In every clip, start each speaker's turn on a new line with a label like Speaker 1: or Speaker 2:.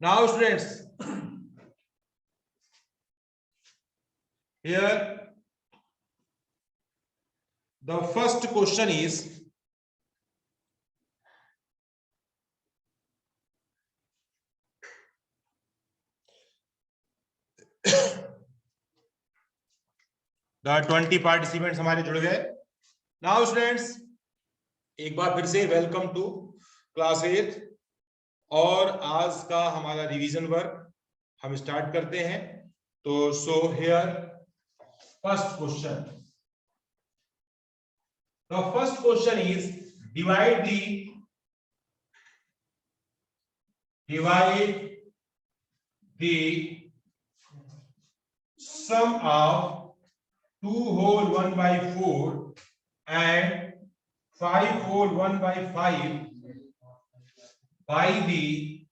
Speaker 1: Now students, here the first question is the 20 participants हमारे जुड़ गए. Now students, एक बार फिर से वेलकम टू क्लास 8 और आज का हमारा रिवीजन वर्क हम स्टार्ट करते हैं. तो so here first question. The first question is divide the sum of 2 whole 1 by 4 and 5 whole 1 by 5 by the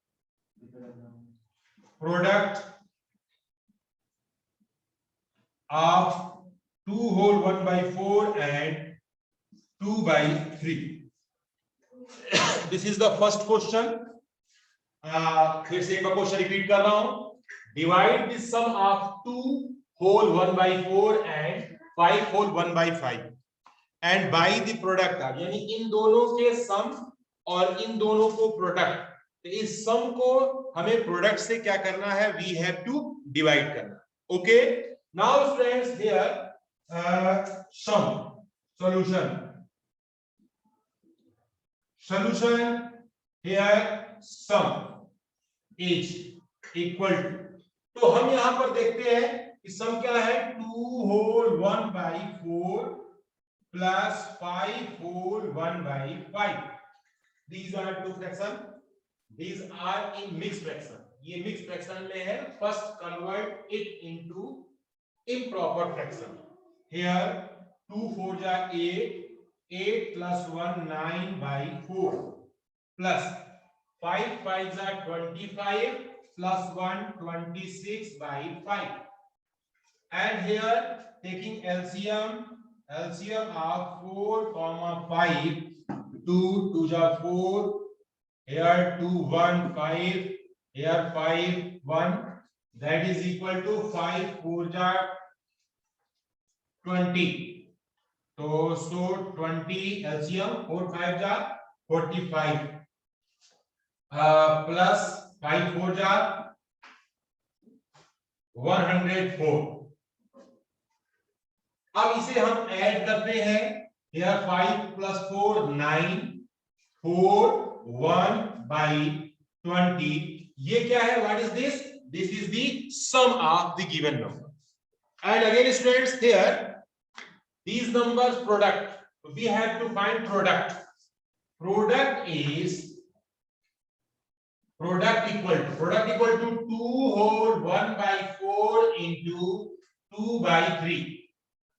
Speaker 1: product of 2 whole 1 by 4 and 2 by 3. This is the first question. फिर से एक बार question repeat कर रहा हूं. Divide the sum of 2 whole 1 by 4 and 5 whole 1 by 5 and by the product of, यानी इन दोनों के सम और इन दोनों को प्रोडक्ट. तो इस सम को हमें प्रोडक्ट से क्या करना है? वी हैव टू डिवाइड करना. Okay, now students here sum solution here sum is equal to, तो हम यहां पर देखते हैं कि सम क्या है? 2 whole 1 by 4 plus 5 whole 1 by 5. These are two fraction. These are in mixed fraction. ये mixed fraction में है. First convert it into improper fraction. Here 2 4 ja 8, 8 plus 1 9 by 4 plus 5 5 are 25 plus 1 26 by 5. And here taking LCM of 4 comma 5, 2 2 ja 4, here 2 1 5, here 5 1, that is equal to 5 4 ja 20. So 20 LCM 4 5 जा 45 plus 5 4 जा 104. अब इसे हम add करते हैं. Here 5 plus 4 9, 4 1 by 20. ये क्या है? What is this? This is the sum of the given number. And again students, here these numbers product, we have to find product. Product equal to 2 whole 1 by 4 into 2 by 3.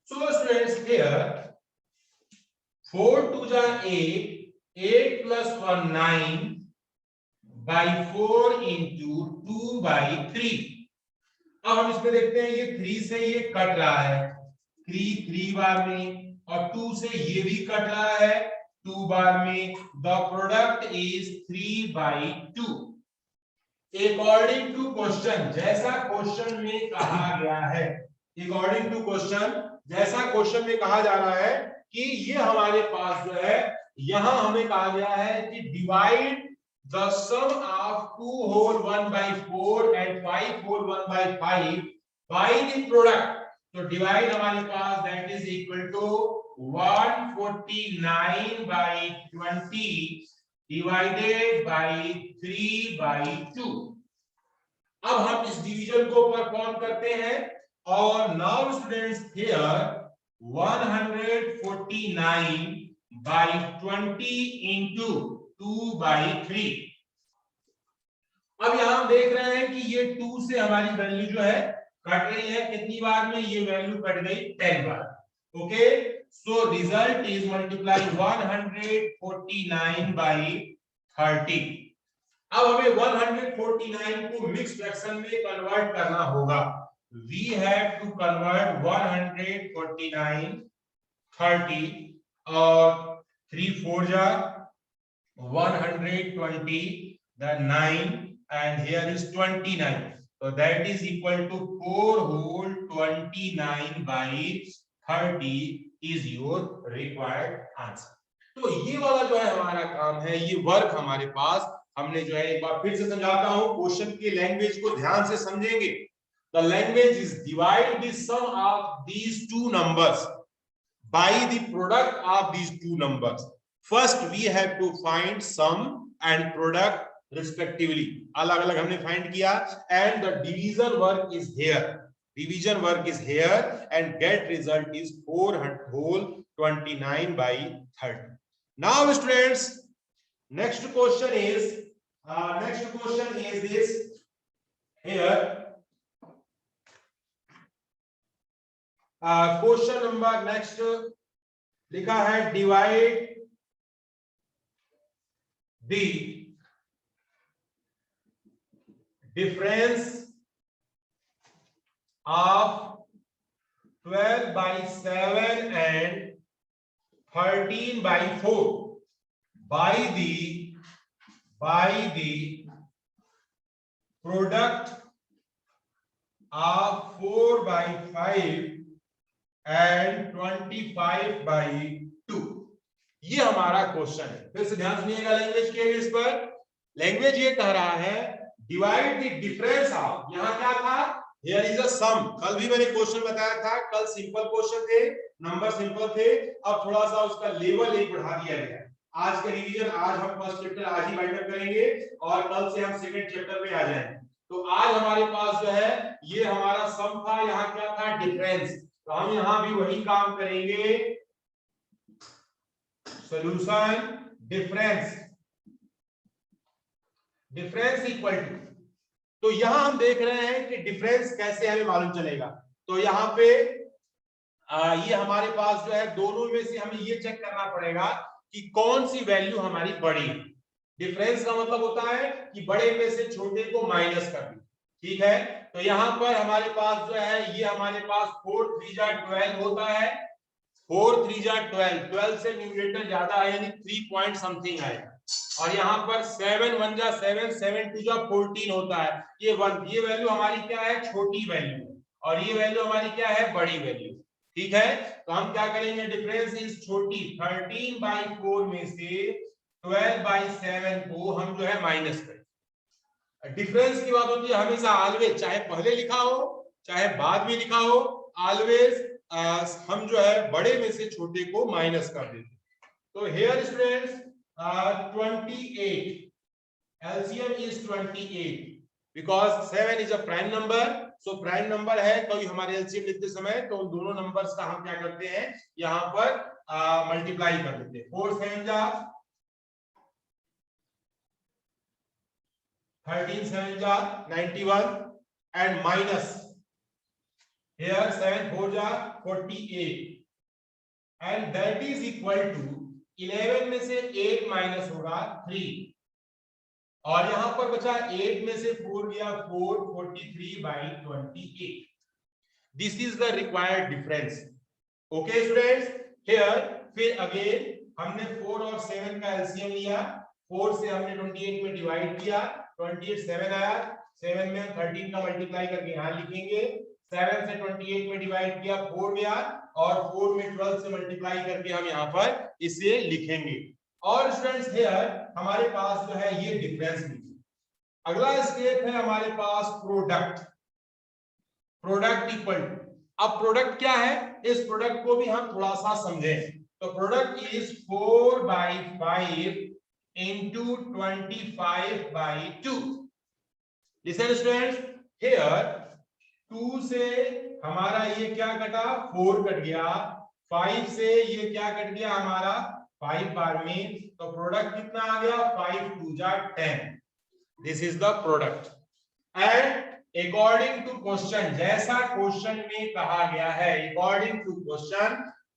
Speaker 1: So students here 4 2 ja 8, 8 plus 1 9 by 4 into 2 by 3. अब हम इसमें देखते हैं ये 3 से ये cut रहा है. 3 बार में और 2 से ये भी कट रहा है 2 बार में. The product is 3 by 2. According to question, जैसा क्वेश्चन में कहा गया है, अकॉर्डिंग टू क्वेश्चन, जैसा क्वेश्चन में कहा जा रहा है कि ये हमारे पास जो है, यहां हमें कहा गया है कि divide the sum of 2 whole 1 by 4 and 5 whole 1 by 5 by the product. तो डिवाइड हमारे पास that is equal to 149 by 20 divided by 3 by 2. अब हम इस डिवीजन को परफॉर्म करते हैं और now students here 149 by 20 into 2 by 3. अब यहां हम देख रहे हैं कि ये 2 से हमारी वैल्यू जो है कट रही है. कितनी बार में? ये वैल्यू कट गई 10 बार. Okay, so result is multiply 149 by 30. अब हमें 149 को मिक्स फ्रैक्शन में कन्वर्ट करना होगा. वी हैव टू कन्वर्ट 149 30 और 3 4 जा 120 then 9 and here is 29. So that is equal to 4 whole 29 by 30 is your required answer. तो ये वाला जो है हमारा काम है, ये वर्क हमारे पास हमने जो है, एक बार फिर से समझाता हूं, क्वेश्चन की लैंग्वेज को ध्यान से समझेंगे. The language is divide the sum of these two numbers by the product of these two numbers. First we have to find sum and product respectively. अलग अलग हमने find किया, and the division work is here. Division work is here, and get result is 4 whole 29 by 30. Now students, next question is this here. Question number next लिखा है divide the difference of 12 by 7 and 13 by 4 by the product of 4 by 5 and 25 by 2. ये हमारा question है. फिर से ध्यान सुनिएगा language के इस पर. लैंग्वेज ये कह रहा है डिवाइड द डिफरेंस ऑफ, यहां क्या था, हियर इज अ सम. कल भी मैंने क्वेश्चन बताया था, कल सिंपल क्वेश्चन थे, नंबर सिंपल थे, अब थोड़ा सा उसका लेवल एक बढ़ा दिया गया है. आज का रिवीजन, आज हम फर्स्ट चैप्टर आज ही बाइंड अप करेंगे और कल से हम सेकंड चैप्टर पे आ जाएंगे. तो आज हमारे पास जो है ये हमारा सम था, यहाँ क्या था, डिफरेंस. तो हम यहां भी वही काम करेंगे, सॉल्यूशन डिफरेंस इक्वल टू. तो यहां हम देख रहे हैं कि डिफरेंस कैसे हमें मालूम चलेगा. तो यहाँ पे ये हमारे पास जो है दोनों में से हमें ये चेक करना पड़ेगा कि कौन सी वैल्यू हमारी बड़ी है. डिफरेंस का मतलब होता है कि बड़े में से छोटे को माइनस कर दें. ठीक है, तो यहां पर हमारे पास जो है ये हमारे पास 4 3 जा 12 होता है. 4 3 जा 12, 12 से न्यूमरेटर ज्यादा है यानी 3 पॉइंट समथिंग आएगा. और यहाँ पर 7 1 जा 7, 7 2 जा 14 होता है. ये 1, ये वैल्यू हमारी क्या है, छोटी वैल्यू, और ये वैल्यू हमारी क्या है, बड़ी वैल्यू. ठीक है, तो हम क्या करेंगे, डिफरेंस इज छोटी 13 by 4 में से 12 by 7 को हम जो है माइनस करें. डिफरेंस की बात होती है हमेशा ऑलवेज, चाहे पहले लिखा हो चाहे बाद में लिखा हो, ऑलवेज हम जो है बड़े में से छोटे को माइनस कर देते. तो here students 28, LCM is 28 because 7 is a prime number. So prime number है तो हमारे एलसीएम लिखते समय तो उन दोनों नंबर्स का हम क्या करते हैं, यहाँ पर मल्टीप्लाई कर देते हैं. 4 7 जा 13 7 जा 91 and minus here 7 4 जा 48 and that is equal to 11 में से 8 माइनस होगा 3 और यहां पर बचा 8 में से 4 गया 4, 43 by 28. This is the required difference. Okay students, here फिर अगेन हमने 4 और 7 का एलसीएम लिया. 4 से हमने 28 में डिवाइड किया, 28 7 आया, 7 में 13 का मल्टीप्लाई करके यहाँ लिखेंगे. 7 से 28 में डिवाइड किया 4 गया और 4 में 12 से मल्टीप्लाई करके हम यहाँ पर इसे लिखेंगे. और स्टूडेंट्स हियर हमारे पास जो है ये डिफरेंस लिखिए. अगला स्टेप है हमारे पास प्रोडक्ट इक्वल टू. अब प्रोडक्ट क्या है, इस प्रोडक्ट को भी हम थोड़ा सा समझें. तो product is 4 by 5 into 25 by 2. Listen students, here 2 से हमारा ये क्या कटा, 4 कट गया. 5 से ये क्या कट गया हमारा 5 बार में, तो प्रोडक्ट कितना आ गया, 5 2 जा 10. This is the product. And according to question, जैसा क्वेश्चन में कहा गया है, according to question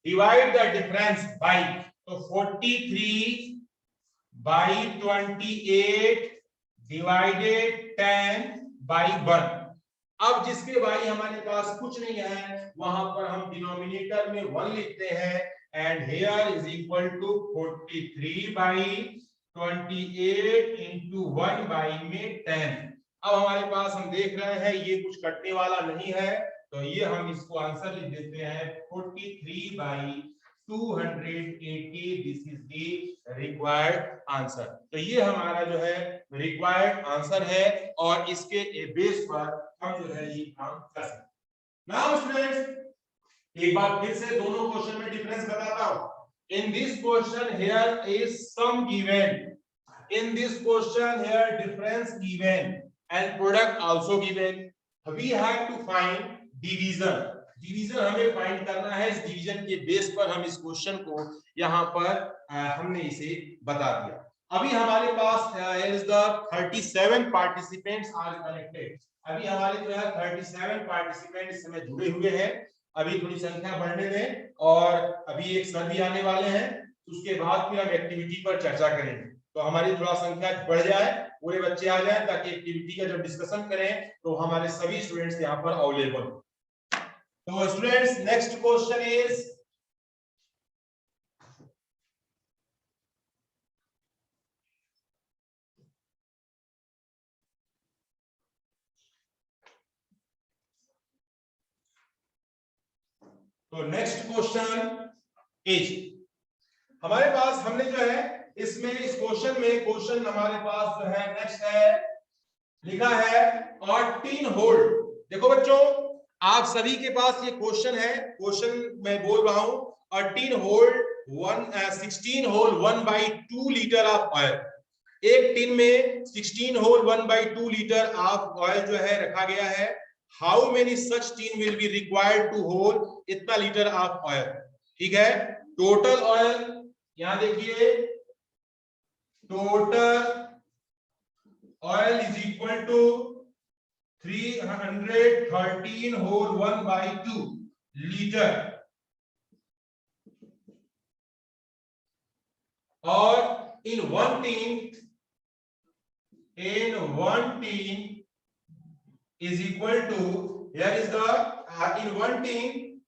Speaker 1: divide the difference by, तो 43 by 28 divided 10 by 1. अब जिसके भाई हमारे पास कुछ नहीं है वहां पर हम डिनोमिनेटर में 1 लिखते हैं. And here is equal to 43 by 28 into 1 by में 10। अब हमारे पास हम देख रहे हैं ये कुछ कटने वाला नहीं है, तो ये हम इसको आंसर लिख देते हैं 43 by 280। This is the required answer. तो ये हमारा जो है रिक्वायर्ड आंसर है और इसके बेस पर हम जो है ये काम कर सकते हैं। नाउ स्टूडेंट्स एक बार फिर से दोनों क्वेश्चन में डिफरेंस बताता हूं। In this question here is sum given. In this question here difference given and product also given. We have to find division. Division हमें फाइंड करना है। इस डिवीजन के बेस पर हम इस क्वेश्चन को यहाँ पर हमने इसे बता दिया। अभी हमारे पास is the 37 participants are connected. अभी हमारे जो है 37 पार्टिसिपेंट इस समय जुड़े हुए हैं। अभी थोड़ी संख्या बढ़ने दें और अभी एक सर भी आने वाले हैं, उसके बाद फिर हम एक्टिविटी पर चर्चा करेंगे। तो हमारी थोड़ा संख्या बढ़ जाए, पूरे बच्चे आ जाएं, ताकि एक्टिविटी का जब डिस्कशन करें तो हमारे सभी स्टूडेंट्स यहाँ पर अवेलेबल हो। तो स्टूडेंट्स नेक्स्ट क्वेश्चन इज तो नेक्स्ट क्वेश्चन इज हमारे पास हमने जो है इसमें इस क्वेश्चन में क्वेश्चन हमारे पास जो है नेक्स्ट है लिखा है 18 होल। देखो बच्चों आप सभी के पास ये क्वेश्चन है, क्वेश्चन मैं बोल रहा हूं 18 whole 16 whole 1/2 litre of oil. एक टिन में 16 होल 1/2 लीटर ऑफ ऑयल जो है रखा गया है। How many such tin will be required to hold इतना लीटर ऑफ ऑयल। ठीक है, टोटल ऑयल यहां देखिए, total oil is equal to 313 whole 1/2 litre और in one tin is equal to, here is the in one tin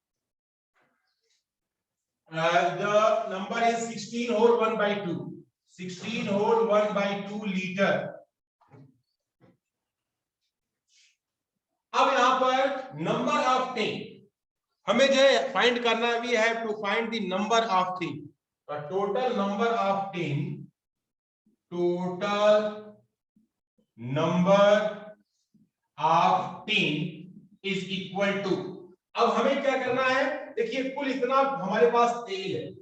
Speaker 1: the number is 16 whole 1/2, 16 whole 1/2 litre. अब यहां पर number of tin हमें जो है फाइंड करना है। We have to find the number of tin. Total number of tin, total number of tin is equal to, अब हमें क्या करना है, देखिए कुल इतना हमारे पास तेल है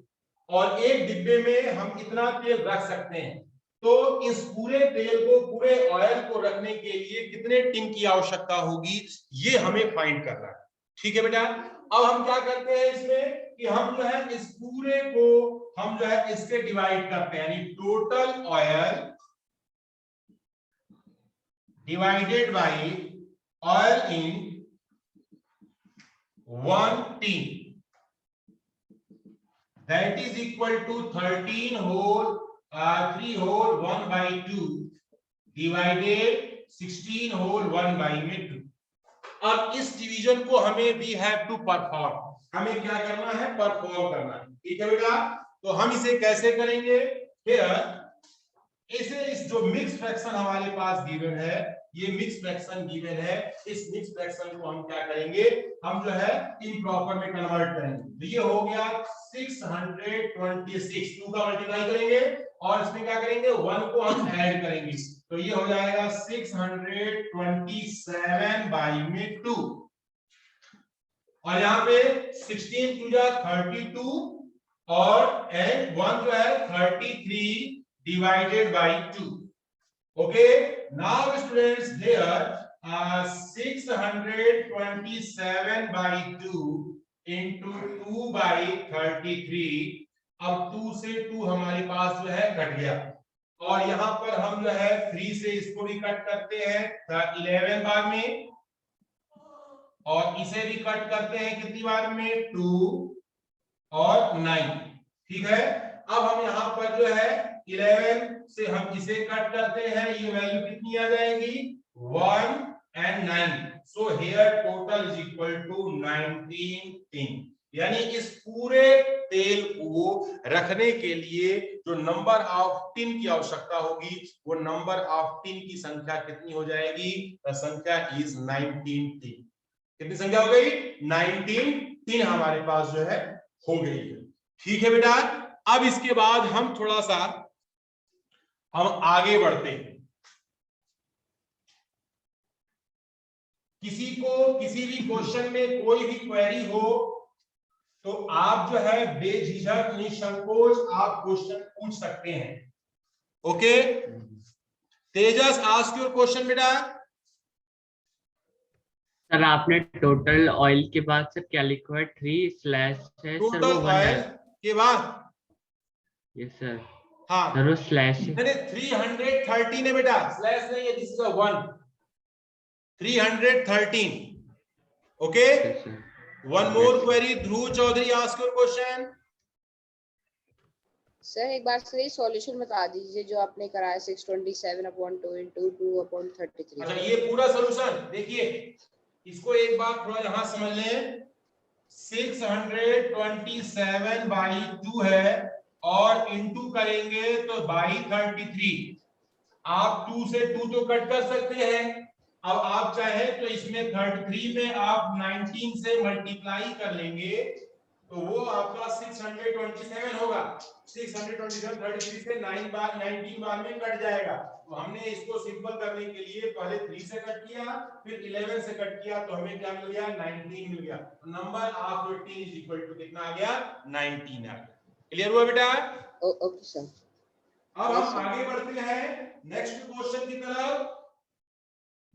Speaker 1: और एक डिब्बे में हम इतना तेल रख सकते हैं, तो इस पूरे तेल को, पूरे ऑयल को रखने के लिए कितने टिन की आवश्यकता होगी, ये हमें फाइंड करना है। ठीक है बेटा, अब हम क्या करते हैं इसमें कि हम जो है इस पूरे को हम जो है इससे डिवाइड करते हैं, यानी total oil divided by oil in 1 tin, that is equal to 13 whole 3 whole 1/2 divided 16 whole 1/2। अब इस डिवीजन को हमें वी हैव टू परफॉर्म, हमें क्या करना है, परफॉर्म करना है। ठीक है बेटा, तो हम इसे कैसे करेंगे, फिर इसे इस जो मिक्स फ्रैक्शन हमारे पास गिवन है, ये मिक्स फ्रैक्शन गिवन है, इस मिक्स फ्रैक्शन को हम क्या करेंगे, हम जो है इम्प्रॉपर में कन्वर्ट करेंगे। तो ये हो गया 626, 2 का मल्टीप्लाई करेंगे और इसमें क्या करेंगे, 1 को हम ऐड करेंगे, तो ये हो जाएगा 627 बाई में 2 और यहाँ पे 16 टू जा 32 और एंड 1 जो है 33 divided by 2. Okay, now students here 627 by 2 into 2 by 33। अब 2 से 2 हमारे पास जो है कट गया और यहाँ पर हम जो है 3 से इसको भी कट करते हैं 11 बार में और इसे भी कट करते हैं कितनी बार में, 2 और 9। ठीक है, अब हम यहाँ पर जो है 11 से हम इसे कट करते हैं, ये वैल्यू कितनी आ जाएगी, 1 and 9। So here total is equal to 19 tin. यानी इस पूरे तेल को रखने के लिए जो नंबर ऑफ टिन की आवश्यकता होगी वो नंबर ऑफ टिन की संख्या कितनी हो जाएगी? संख्या इज 19 टिन। कितनी संख्या हो गई? 19 टिन हमारे पास जो है हो गई है। ठीक है बेटा, अब इसके बाद हम थोड़ा सा हम आगे बढ़ते हैं। किसी को किसी भी क्वेश्चन में कोई भी क्वेरी हो तो आप जो है बेझिझक निसंकोच आप क्वेश्चन पूछ सकते हैं। Okay Tejas, ask your question बेटा।
Speaker 2: सर आपने टोटल ऑयल के बाद सर क्या लिखा है? 3 स्लैश है सर,
Speaker 1: टोटल
Speaker 2: वो 1
Speaker 1: ऑयल
Speaker 2: है।
Speaker 1: के बाद
Speaker 2: यस सर।
Speaker 1: हाँ
Speaker 2: सर वो स्लैश है।
Speaker 1: मैंने 313 है बेटा, स्लैश नहीं है, this is a 1। 313 okay. One more query, Dhruv Chaudhary, ask your question.
Speaker 3: Sir एक बार सही सॉल्यूशन बता दीजिए जो आपने कराया 627/2 into 2/33।
Speaker 1: अच्छा ये पूरा सॉल्यूशन देखिए, इसको एक बार थोड़ा यहां समझ लें। 627/2 है और इनटू करेंगे तो बाई 33। आप 2 से 2 तो कट कर सकते हैं। अब आप चाहे तो इसमें 33 में आप 19 से मल्टीप्लाई कर लेंगे तो वो आपका 627 होगा। 627 33 से 9 बार 19 बार में कट जाएगा। तो हमने इसको सिंपल करने के लिए पहले 3 से कट किया, फिर 11 से कट किया, तो हमें क्या मिल गया? 19 मिल गया। तो number of 18 is equal to कितना आ गया? 19 आ गया। क्लियर हुआ बेटा?
Speaker 3: Okay sir.
Speaker 1: अब हम आगे बढ़ते हैं नेक्स्ट क्वेश्चन की तरफ।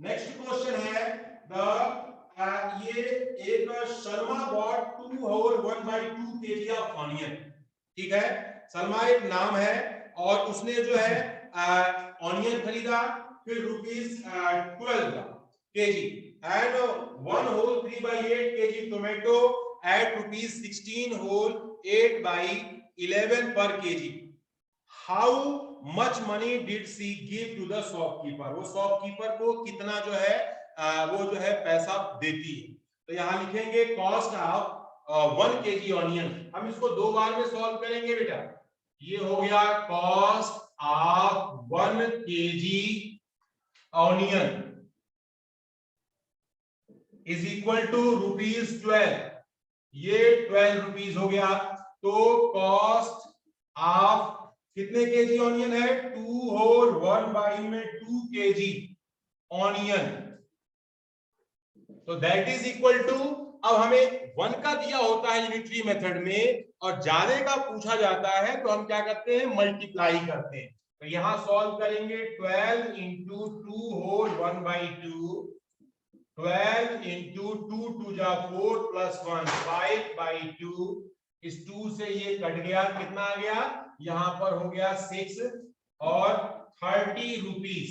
Speaker 1: नेक्स्ट क्वेश्चन है ये एक Sharma bought 2 whole 1/2 kg of onion. ठीक है, शर्मा एक नाम है और उसने जो है ऑनियन खरीदा, फिर ₹12 kg and 1 whole 3/8 kg tomato at ₹16 whole 8/11 पर kg। How much money did she give to the shopkeeper? वो शॉपकीपर को कितना जो है वो जो है पैसा देती है। तो यहां लिखेंगे कॉस्ट ऑफ 1 kg ऑनियन। हम इसको 2 बार में सॉल्व करेंगे बेटा। ये हो गया cost of 1 kg onion is equal to ₹12। ये 12 रुपीज हो गया। तो कॉस्ट ऑफ कितने केजी ऑनियन है? 2 होल 1/2 kg ऑनियन, तो दैट इज इक्वल टू, अब हमें 1 का दिया होता है यूनिटरी मेथड में और ज्यादा का पूछा जाता है तो हम क्या करते हैं? मल्टीप्लाई करते हैं। तो यहां सॉल्व करेंगे 12 into 2 होल 1/2, 12 into 2 2 जा 4 plus 1 5/2। इस 2 से ये कट गया, कितना आ गया? यहां पर हो गया 6 और 30 रुपीज।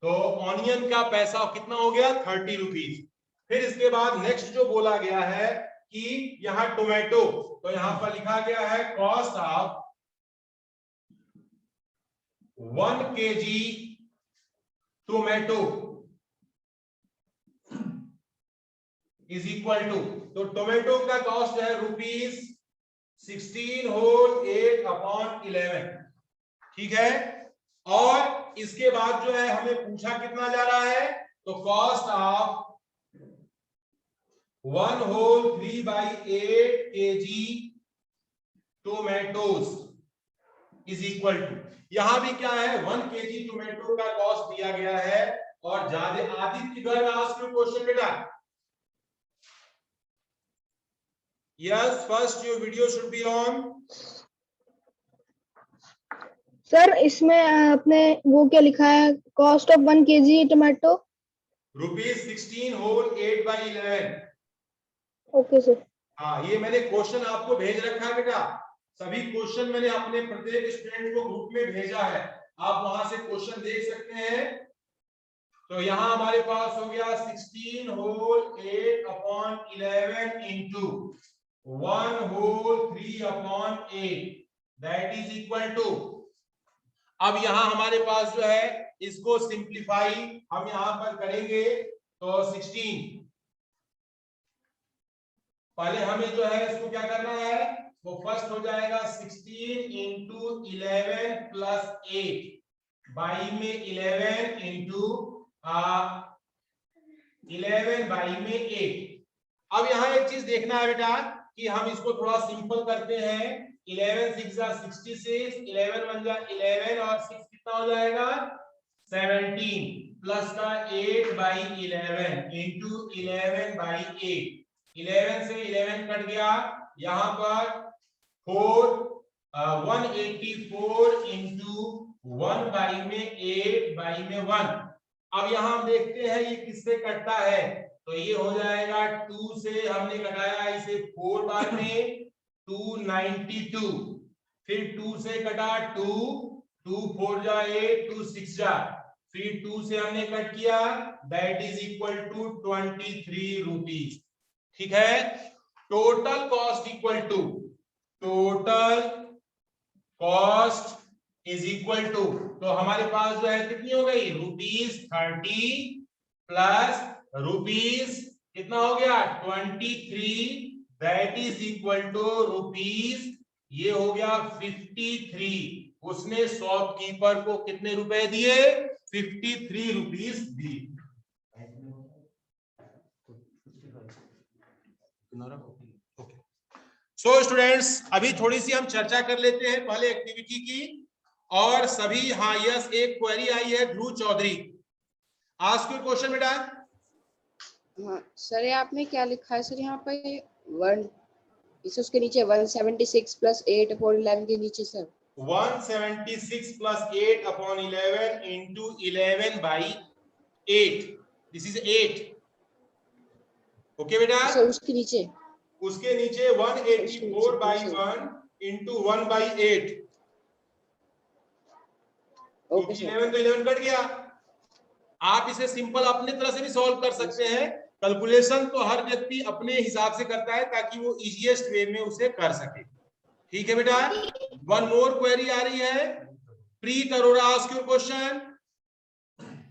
Speaker 1: तो ऑनियन का पैसा कितना हो गया? 30 रुपीज। फिर इसके बाद नेक्स्ट जो बोला गया है कि यहां टोमेटो, तो यहां पर लिखा गया है cost of 1 kg tomato is equal to, तो टोमेटो का कॉस्ट है ₹16 होल 8/11। ठीक है, और इसके बाद जो है हमें पूछा कितना जा रहा है? तो cost of 1 whole 3/8 kg tomatoes is equal to, यहां भी क्या है? 1 kg टोमेटो का कॉस्ट दिया गया है और ज्यादा Aditya Garg ask you question बेटा। Yes, first your video should be on.
Speaker 4: Sir इसमें आपने वो क्या लिखा है? Cost of 1 kg tomato
Speaker 1: ₹16 whole 8/11।
Speaker 4: Okay sir.
Speaker 1: हाँ, ये मैंने क्वेश्चन आपको भेज रखा है बेटा। सभी क्वेश्चन मैंने अपने प्रत्येक स्टूडेंट को ग्रुप में भेजा है, आप वहां से क्वेश्चन देख सकते हैं। तो यहाँ हमारे पास हो गया 16 whole 8/11 into 1 whole 3/8 that is equal to, अब यहां हमारे पास जो है इसको सिंप्लीफाई हम यहां पर करेंगे तो 16 पहले हमें जो है इसको क्या करना है, वो फर्स्ट हो जाएगा 16 इंटू 11 प्लस 8 बाई में 11 इंटू 11 बाई में 8। अब यहाँ एक चीज देखना है बेटा कि हम इसको थोड़ा सिंपल करते हैं। 11 6 जा 66, 11 1 जा 11 और 6 कितना हो जाएगा 17 प्लस का 8 बाई 11 इंटू 11 बाई 8। 11 से 11 कट गया, यहाँ पर 184 इंटू 1 बाई में 8 बाई में 1। अब यहाँ हम देखते हैं ये किससे कटता है, तो ये हो जाएगा 2 से हमने घटाया इसे 4 बार में 292, फिर 2 से कटा 2 2 4 जा 8 2 6 जा, फिर 2 से हमने कट किया, that is equal to 23 rupees. ठीक है, total cost equal to, total cost is equal to, तो हमारे पास जो है कितनी हो गई ₹30 प्लस रुपीज कितना हो गया 23, that is equal to rupees, ये हो गया 53। उसने शॉपकीपर को कितने रुपए दिए 53 रुपीज दिए। सो स्टूडेंट्स, अभी थोड़ी सी हम चर्चा कर लेते हैं पहले एक्टिविटी की, और सभी हाँ यस एक क्वेरी आई है ध्रुव चौधरी, आस्क योर क्वेश्चन बेटा।
Speaker 3: हाँ सर, ये आपने क्या लिखा है सर यहाँ पे 1, इसे उसके नीचे 176 प्लस 8 अपॉन 11 के नीचे sir
Speaker 1: 176 plus 8 upon 11 into 11 by 8, this is 8। Okay बेटा,
Speaker 3: सर उसके नीचे
Speaker 1: 184 by 1 into 1 by 8,
Speaker 3: okay sir.
Speaker 1: 11 तो 11 कट गया। आप इसे सिंपल अपने तरह से भी सॉल्व कर सकते हैं, कैलकुलेशन तो हर व्यक्ति अपने हिसाब से करता है ताकि वो इजीएस्ट वे में उसे कर सके। ठीक है बेटा, वन मोर क्वेरी आ रही है, Preet Arora, ask your question.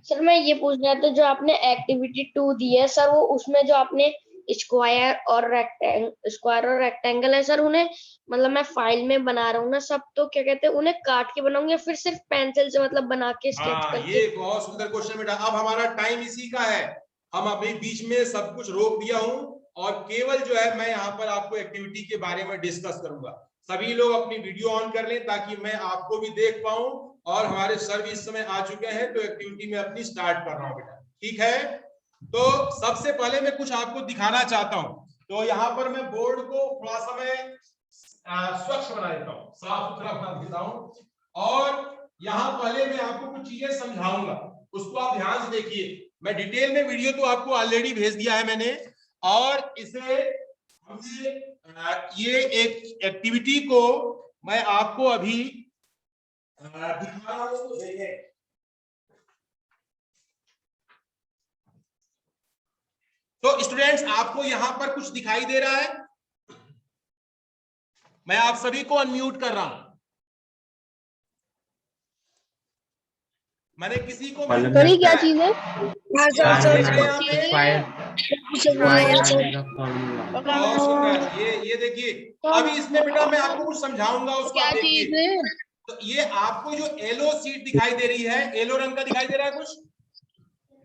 Speaker 5: Sir मैं ये पूछ रहा था, जो आपने एक्टिविटी 2 दी है सर, वो उसमें जो आपने स्क्वायर और रेक्टेंगल है सर, उन्हें मतलब मैं फाइल में बना रहा हूँ ना सब, तो क्या कहते हैं उन्हें काट के बनाऊंगे फिर सिर्फ पेंसिल से मतलब बना के स्केच करके?
Speaker 1: ये बहुत सुंदर क्वेश्चन बेटा। अब हमारा टाइम इसी का है, हम अभी बीच में सब कुछ रोक दिया हूं और केवल जो है मैं यहाँ पर आपको एक्टिविटी के बारे में डिस्कस करूंगा। सभी लोग अपनी वीडियो ऑन कर लें ताकि मैं आपको भी देख पाऊं, और हमारे सर भी इस समय आ चुके हैं तो एक्टिविटी में अपनी स्टार्ट कर रहा हूं बेटा। ठीक है, तो सबसे पहले मैं कुछ आपको दिखाना चाहता हूं, तो यहाँ पर मैं बोर्ड को थोड़ा सा मैं स्वच्छ बना देता हूँ, साफ सुथरा बना देता हूँ, और यहाँ पहले मैं आपको कुछ चीजें समझाऊंगा, उसको आप ध्यान से देखिए। मैं डिटेल में वीडियो तो आपको ऑलरेडी भेज दिया है मैंने, और इसे ये एक एक्टिविटी को मैं आपको अभी दिखा रहा हूं, तो देखिए। तो स्टूडेंट्स, आपको यहां पर कुछ दिखाई दे रहा है, मैं आप सभी को अनम्यूट कर रहा हूं। मैंने किसी को
Speaker 4: सर ये क्या चीज है?
Speaker 1: ये देखिए, अभी इसमें बेटा मैं आपको कुछ समझाऊंगा, उसको आप देखिए। तो ये आपको जो येलो सीट दिखाई दे रही है, येलो रंग का दिखाई दे रहा है कुछ?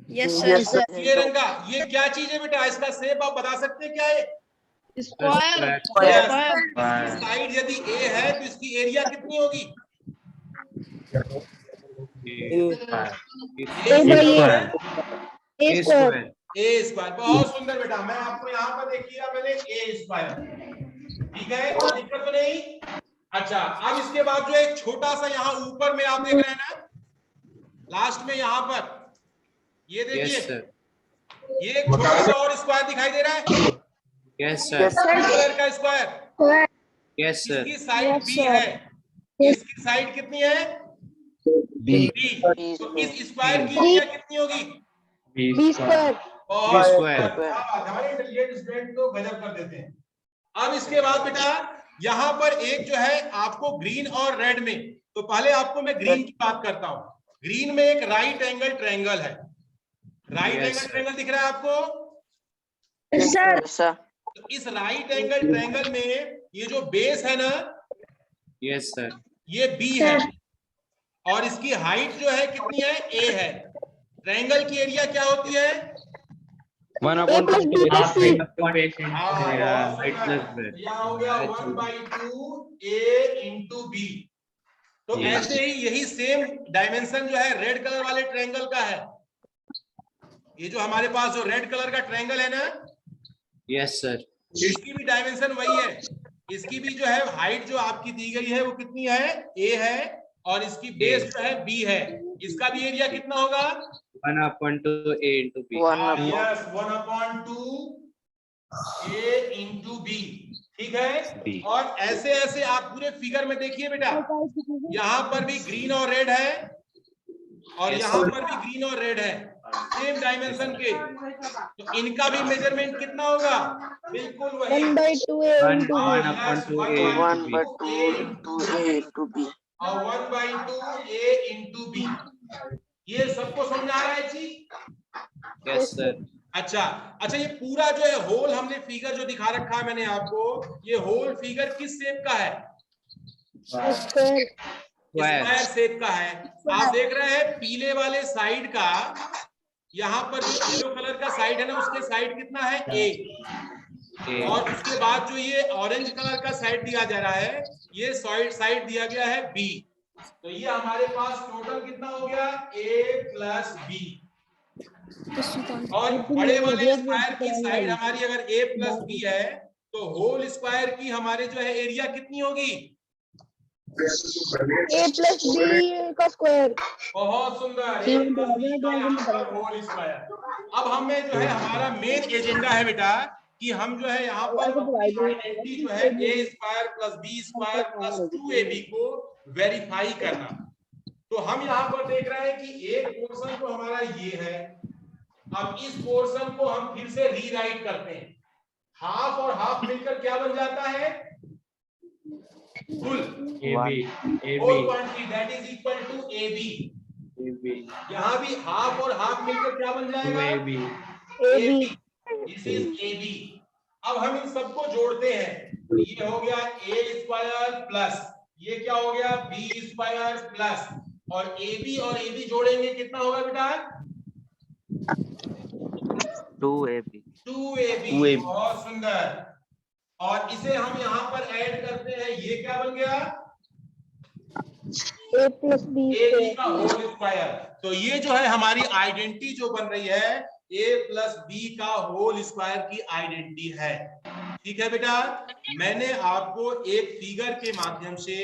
Speaker 5: Yes sir.
Speaker 1: ये रंग का, ये क्या चीज है बेटा? इसका शेप आप बता सकते हैं क्या है?
Speaker 5: स्क्वायर।
Speaker 1: साइड यदि ए है तो इसकी एरिया कितनी होगी?
Speaker 4: ए स्क्वायर।
Speaker 1: ए स्क्वायर। बहुत सुंदर बेटा, मैं आपको यहाँ पर देखिए मैंने ए स्क्वायर, ठीक है, कोई दिक्कत तो नहीं। अच्छा, अब इसके बाद जो एक छोटा सा यहाँ ऊपर में आप देख रहे हैं ना, लास्ट में यहाँ पर ये देखिए, ये एक छोटा सा और स्क्वायर दिखाई दे रहा है।
Speaker 2: Yes sir.
Speaker 1: कलर का स्क्वायर,
Speaker 2: यस सर।
Speaker 1: इसकी साइड बी है, इसकी साइड कितनी है? बी। तो इस स्क्वायर की एरिया कितनी होगी?
Speaker 4: B square.
Speaker 1: हमारे इंटेलिजेंट स्टूडेंट तो गजब कर देते हैं। अब इसके बाद बेटा यहाँ पर एक जो है आपको ग्रीन और रेड में, तो पहले आपको मैं ग्रीन की बात करता हूँ। ग्रीन में एक राइट एंगल ट्रायंगल है, राइट एंगल ट्रायंगल दिख रहा है आपको?
Speaker 4: सर
Speaker 1: तो इस राइट एंगल ट्रायंगल में ये जो बेस है ना,
Speaker 2: यस सर,
Speaker 1: ये बी है और इसकी हाइट जो है कितनी है, ए है। ट्रायंगल की एरिया क्या होती है,
Speaker 4: 1 plus b plus
Speaker 2: half
Speaker 4: c।
Speaker 2: Into base
Speaker 1: हाँ, बहुत
Speaker 2: हाइट
Speaker 1: सुंदर।
Speaker 2: Plus breadth.
Speaker 1: यहाँ हो गया 1/2 a इंटू बी। तो
Speaker 2: Yes.
Speaker 1: ऐसे ही यही सेम डायमेंशन जो है रेड कलर वाले ट्रायंगल का है। ये जो हमारे पास जो रेड कलर का ट्रायंगल है ना,
Speaker 2: यस सर,
Speaker 1: इसकी भी डायमेंशन वही है। इसकी भी जो है हाइट जो आपकी दी गई है वो कितनी है, ए है और इसकी बेस जो है बी है। इसका भी एरिया कितना होगा,
Speaker 2: 1/2 a into b।
Speaker 1: Yes, 1/2 a into b. ठीक है। और ऐसे ऐसे आप पूरे फिगर में देखिए बेटा, यहाँ पर भी ग्रीन और रेड है और
Speaker 2: Yes,
Speaker 1: यहाँ
Speaker 2: sir.
Speaker 1: पर भी ग्रीन और रेड है, सेम डायमेंशन के। तो इनका भी मेजरमेंट कितना होगा, बिल्कुल वही
Speaker 4: 1/2 a into b।
Speaker 2: 1/2 a into b।
Speaker 1: और 1/2 a इंटू बी। ये सबको समझ आ रहा है जी?
Speaker 2: Yes sir.
Speaker 1: अच्छा अच्छा, ये पूरा जो है होल हमने फिगर जो दिखा रखा है मैंने आपको, ये होल फिगर किस शेप का है,
Speaker 4: स्क्वायर।
Speaker 1: स्क्वायर शेप का है। आप देख रहे हैं पीले वाले साइड का, यहाँ पर जो येलो कलर का साइड है ना, उसके साइड कितना है, ए। और उसके बाद जो ये ऑरेंज कलर का साइड दिया जा रहा है, ये साइड दिया गया है बी। तो ये हमारे पास टोटल कितना हो गया, ए प्लस बी। और बड़े वाले स्क्वायर की साइड हमारी अगर ए प्लस बी है, तो होल स्क्वायर की हमारे जो है एरिया कितनी होगी,
Speaker 4: a plus b का स्क्वायर।
Speaker 1: बहुत सुंदर, ए प्लस बी का यहाँ पर होल स्क्वायर। अब हमें जो है हमारा मेन एजेंडा है बेटा कि हम जो है यहाँ पर आइडेंटिटी जो है A square plus B square plus 2ab को वेरीफाई करना। तो हम यहाँ पर देख रहे हैं कि एक पोर्शन तो हमारा ये है। अब इस पोर्शन को हम फिर से रीराइट करते हैं, हाफ और हाफ मिलकर क्या बन जाता है, full whole quantity, that is equal to AB। यहाँ भी हाफ और हाफ मिलकर क्या बन जाएगा, AB। This is AB। अब हम इन सबको जोड़ते हैं, तो ये हो गया a स्क्वायर प्लस ये क्या हो गया, b स्क्वायर प्लस, और AB और AB जोड़ेंगे कितना होगा बेटा,
Speaker 2: 2ab।
Speaker 1: बहुत सुंदर। और इसे हम यहाँ पर ऐड करते हैं, ये क्या बन गया,
Speaker 4: a plus b
Speaker 1: AB का होल स्क्वायर। तो ये जो है हमारी आइडेंटिटी जो बन रही है, a प्लस बी का होल स्क्वायर की आइडेंटिटी है। ठीक है बेटा, मैंने आपको एक फिगर के माध्यम से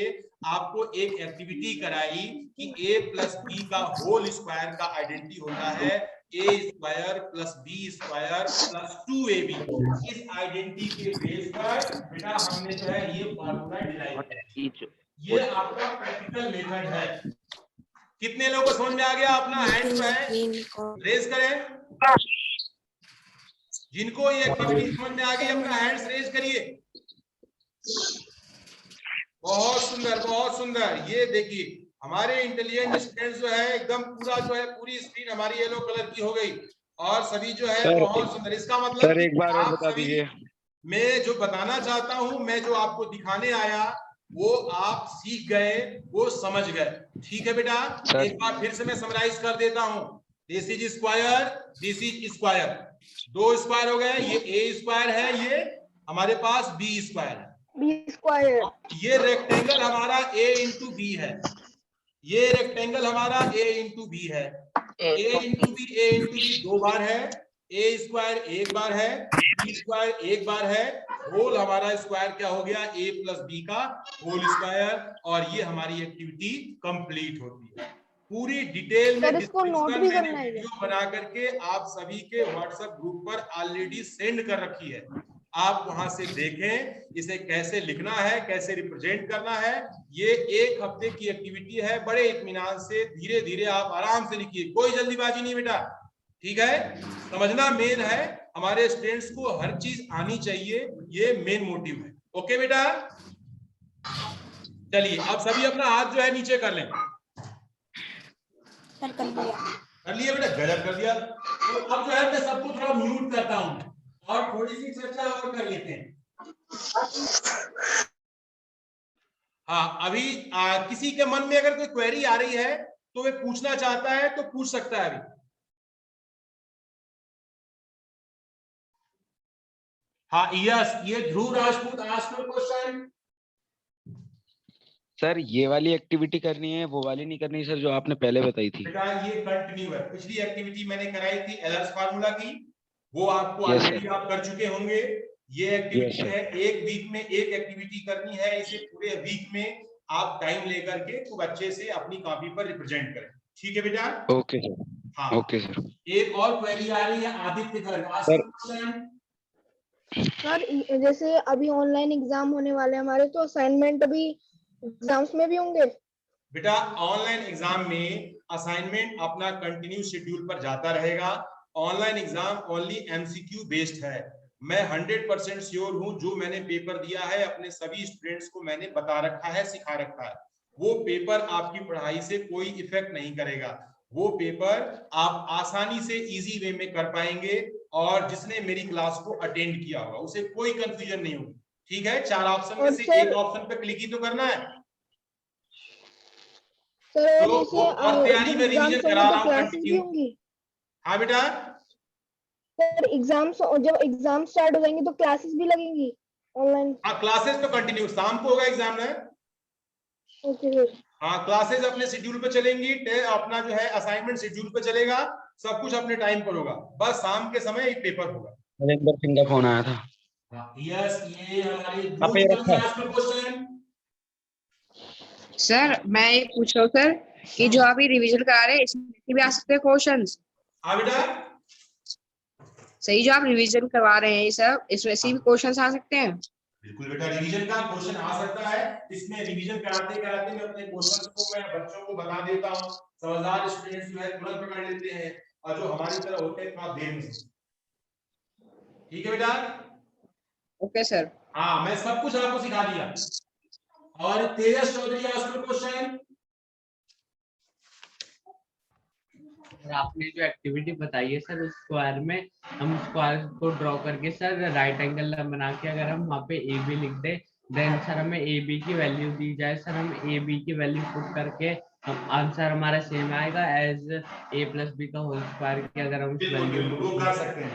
Speaker 1: आपको एक एक्टिविटी कराई कि a प्लस बी का होल स्क्वायर का आइडेंटिटी होता है a square plus B square plus 2ab। इस आइडेंटिटी के बेस पर बेटा हमने जो है ये फॉर्मूला डिराइव किया। ये आपका प्रैक्टिकल मेथड है। कितने लोगों को समझ में आ गया, अपना हैंड जो है रेज करें। जिनको ये एक्टिविटी समझ में आ गई अपना हैंड्स रेज करिए। बहुत सुंदर बहुत सुंदर। ये देखिए हमारे इंटेलिजेंट स्टूडेंट्स जो है एकदम पूरा जो है पूरी स्क्रीन हमारी येलो कलर की हो गई और सभी जो है बहुत सुंदर। इसका मतलब
Speaker 6: सर एक बार और बता दीजिए।
Speaker 1: मैं जो बताना चाहता हूं, मैं जो आपको दिखाने आया वो आप सीख गए, वो समझ गए। ठीक है बेटा, एक बार फिर से मैं समराइज कर देता हूं। This is square, this is square, दो स्क्वायर हो गए। ये ए स्क्वायर है, ये हमारे पास बी स्क्वायर है।
Speaker 4: b square.
Speaker 1: ये रेक्टेंगल हमारा a इंटू बी है, ये रेक्टेंगल हमारा a इंटू बी है। a इंटू बी दो बार है, a स्क्वायर एक बार है, b स्क्वायर एक बार है। होल हमारा स्क्वायर क्या हो गया, a प्लस बी का होल स्क्वायर। और ये हमारी एक्टिविटी कंप्लीट होती है। पूरी डिटेल में
Speaker 4: इसको नोट भी
Speaker 1: मैंने
Speaker 4: करना है।
Speaker 1: वीडियो बना करके आप सभी के व्हाट्सएप ग्रुप पर ऑलरेडी सेंड कर रखी है। आप वहां से देखें इसे कैसे लिखना है, कैसे रिप्रेजेंट करना है। ये एक हफ्ते की एक्टिविटी है, बड़े इत्मीनान से धीरे धीरे आप आराम से लिखिए, कोई जल्दीबाजी नहीं बेटा। ठीक है, समझना मेन है, हमारे स्टूडेंट्स को हर चीज आनी चाहिए, ये मेन मोटिव है। ओके बेटा, चलिए अब सभी अपना हाथ जो है नीचे कर लें। कर लिया बेटा, गजब कर दिया। तो अब जो है मैं सबको थोड़ा म्यूट करता हूँ, और थोड़ी सी चर्चा और कर लेते हैं। हाँ, अभी किसी के मन में अगर कोई क्वेरी आ रही है तो वे पूछना चाहता है तो पूछ सकता है अभी। हाँ यस, ये ध्रुव राजपूत आस्क क्वेश्चन।
Speaker 6: सर ये वाली एक्टिविटी करनी है, वो वाली नहीं करनी सर, जो आपने पहले बताई थी।
Speaker 1: बेटा ये कंटिन्यू है, पिछली एक्टिविटी मैंने कराई थी एलर्स फार्मूला की, वो आपको
Speaker 6: Yes,
Speaker 1: ऑलरेडी आप कर चुके होंगे। ये एक्टिविटी
Speaker 6: Yes,
Speaker 1: है, एक वीक में एक एक्टिविटी करनी है, इसे पूरे वीक में आप टाइम लेकर के खूब अच्छे से अपनी कॉपी पर रिप्रेजेंट करें। ठीक है बेटा?
Speaker 6: Okay sir.
Speaker 1: हाँ
Speaker 6: ओके सर।
Speaker 1: एक और क्वेरी आ रही है आदित्य गर्ग।
Speaker 4: सर जैसे अभी ऑनलाइन एग्जाम होने वाले हैं हमारे, तो असाइनमेंट अभी एग्जाम्स में भी होंगे?
Speaker 1: बेटा ऑनलाइन एग्जाम में असाइनमेंट अपना कंटिन्यू शेड्यूल पर जाता रहेगा। Online exam only MCQ based है। मैं 100% श्योर हूं, जो मैंने पेपर दिया है अपने सभी स्टूडेंट्स को मैंने बता रखा है, सिखा रखा है। वो पेपर आपकी पढ़ाई से कोई इफेक्ट नहीं करेगा। वो पेपर आप आसानी से इजी वे में कर पाएंगे, और जिसने मेरी क्लास को अटेंड किया होगा उसे कोई कंफ्यूजन नहीं होगी। ठीक है? 4 ऑप्शन में से एक ऑप्शन पे क्लिक ही तो करना है।
Speaker 4: सर
Speaker 1: तो और तैयारी में रिवीजन करा रहा हूं
Speaker 4: क्लासेस भी
Speaker 1: कंटिन्यू।
Speaker 4: होंगी?
Speaker 1: हाँ बेटा,
Speaker 4: सर एग्जाम्स, जब एग्जाम स्टार्ट हो जाएंगे तो क्लासेस भी लगेंगी ऑनलाइन?
Speaker 1: हाँ क्लासेस तो कंटिन्यू, शाम को होगा एग्जाम है।
Speaker 4: Okay sir.
Speaker 1: हाँ क्लासेस अपने शेड्यूल पे चलेंगी, अपना जो है असाइनमेंट शेड्यूल पे चलेगा, सब कुछ अपने टाइम पर होगा, बस शाम के समय एक पेपर होगा।
Speaker 6: नरेंद्र सिंह का फोन आया था।
Speaker 1: यस, ये हमारी
Speaker 6: आप ये रखा।
Speaker 1: क्वेश्चन।
Speaker 3: सर मैं ये पूछ रहा हूँ सर कि जो अभी रिवीजन करा रहे हैं इसमें भी आ सकते हैं क्वेश्चंस?
Speaker 1: हाँ बेटा,
Speaker 3: सही, जो आप रिवीजन करवा रहे हैं सर इसमें से भी क्वेश्चंस आ सकते हैं?
Speaker 1: बिल्कुल बेटा, रिवीजन का क्वेश्चन आ सकता है। इसमें रिवीजन कराते कराते मैं अपने क्वेश्चन को मैं बच्चों को बता देता हूँ। समझदार स्टूडेंट्स जो है तुरंत पकड़ लेते हैं, और जो हमारी तरह होते हैं थोड़ा देर में। ठीक है बेटा?
Speaker 3: Okay sir.
Speaker 1: हाँ मैं सब कुछ आपको सिखा दिया। और तेजस चौधरी आस्क क्वेश्चन।
Speaker 2: आपने जो एक्टिविटी बताई है सर, उस स्क्वायर में हम स्क्वायर को ड्रॉ करके सर राइट एंगल बना के अगर हम वहाँ पे ए बी लिख दे, देन सर हमें ए बी की वैल्यू दी जाए, सर हम ए बी की वैल्यू पुट करके आंसर हमारा सेम आएगा एज ए प्लस बी का होल स्क्वायर की अगर हम वैल्यू
Speaker 1: वो कर सकते हैं,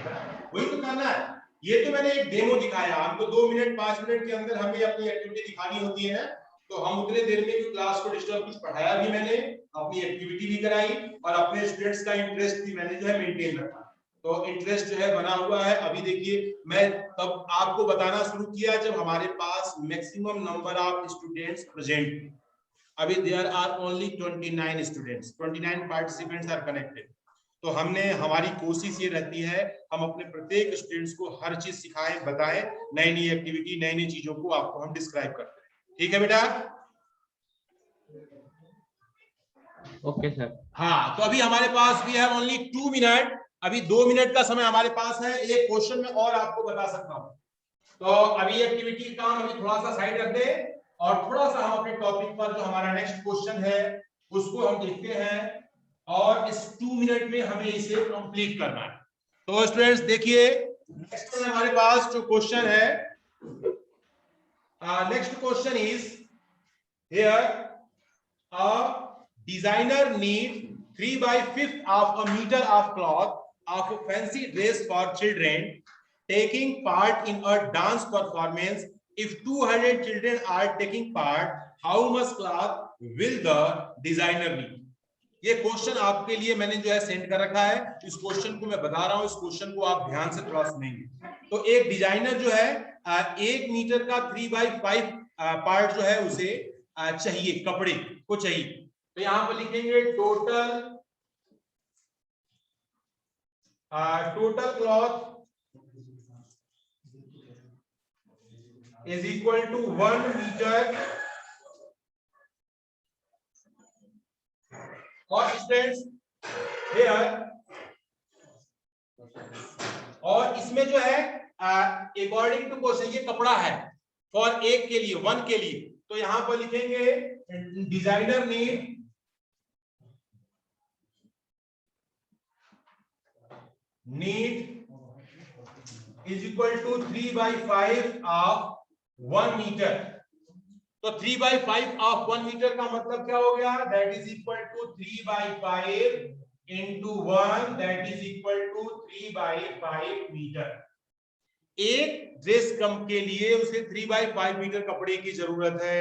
Speaker 1: वही तो करना है। ये तो मैंने एक डेमो दिखाया आपको, 2 मिनट 5 मिनट के अंदर हमें अपनी एक्टिविटी दिखानी होती है, तो हम उतने देर में क्लास को डिस्टर्ब कुछ पढ़ाया भी मैंने, अपनी एक्टिविटी भी कराई, और अपने स्टूडेंट्स का इंटरेस्ट भी मैंने जो है मेंटेन रखा। तो इंटरेस्ट जो है बना हुआ है। अभी देखिए मैं तब आपको बताना शुरू किया जब हमारे पास maximum number of students present. अभी there are only 29 students, 29 participants are connected. तो हमने, हमारी कोशिश ये रहती है हम अपने प्रत्येक स्टूडेंट्स को हर चीज सिखाएं, बताएं, नई नई एक्टिविटी, नई नई चीजों को आपको हम डिस्क्राइब करते हैं। ठीक है बेटा?
Speaker 2: Okay sir.
Speaker 1: हाँ तो अभी हमारे पास भी है ओनली 2 मिनट, अभी 2 मिनट का समय हमारे पास है। एक क्वेश्चन में और आपको बता सकता हूँ, तो अभी एक्टिविटी का हम अभी थोड़ा सा साइड रख दे, और थोड़ा सा हम अपने टॉपिक पर जो हमारा नेक्स्ट क्वेश्चन है उसको हम देखते हैं, और इस 2 मिनट में हमें इसे कंप्लीट करना है। तो स्टूडेंट्स देखिए, नेक्स्ट में हमारे पास जो क्वेश्चन है, next question is here, a designer need 3/5 of a meter of cloth of a fancy dress for children taking part in a dance performance. If 200 children are taking part, how much cloth will the designer need? ये question आपके लिए मैंने जो है send कर रखा है। इस क्वेश्चन को मैं बता रहा हूं, इस क्वेश्चन को आप ध्यान से थोड़ा सुनेंगे। तो एक डिजाइनर जो है 1 मीटर का 3/5 पार्ट जो है उसे चाहिए, कपड़े को चाहिए। तो यहां पर लिखेंगे total cloth is equal to 1 metre. और स्टूडेंट्स हियर, और इसमें जो है अकॉर्डिंग टू क्वेश्चन ये कपड़ा है फॉर एक के लिए, 1 के लिए, तो यहां पर लिखेंगे designer need is equal to 3/5 of 1 metre. तो 3/5 ऑफ 1 मीटर का मतलब क्या हो गया? That is equal to 3/5 into 1, that is equal to 3/5 metre. एक ड्रेस कम के लिए उसे 3/5 मीटर कपड़े की जरूरत है,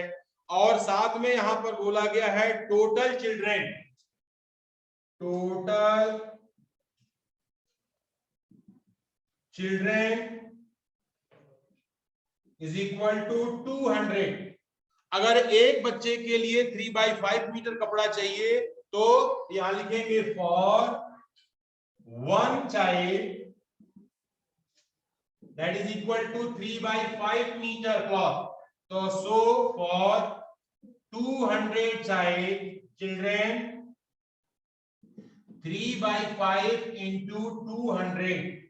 Speaker 1: और साथ में यहां पर बोला गया है total children is equal to 200। अगर एक बच्चे के लिए 3/5 मीटर कपड़ा चाहिए तो यहां लिखेंगे for 1 child that is equal to 3/5 metre cloth. तो सो फॉर 200 चिल्ड्रेन 3/5 into 200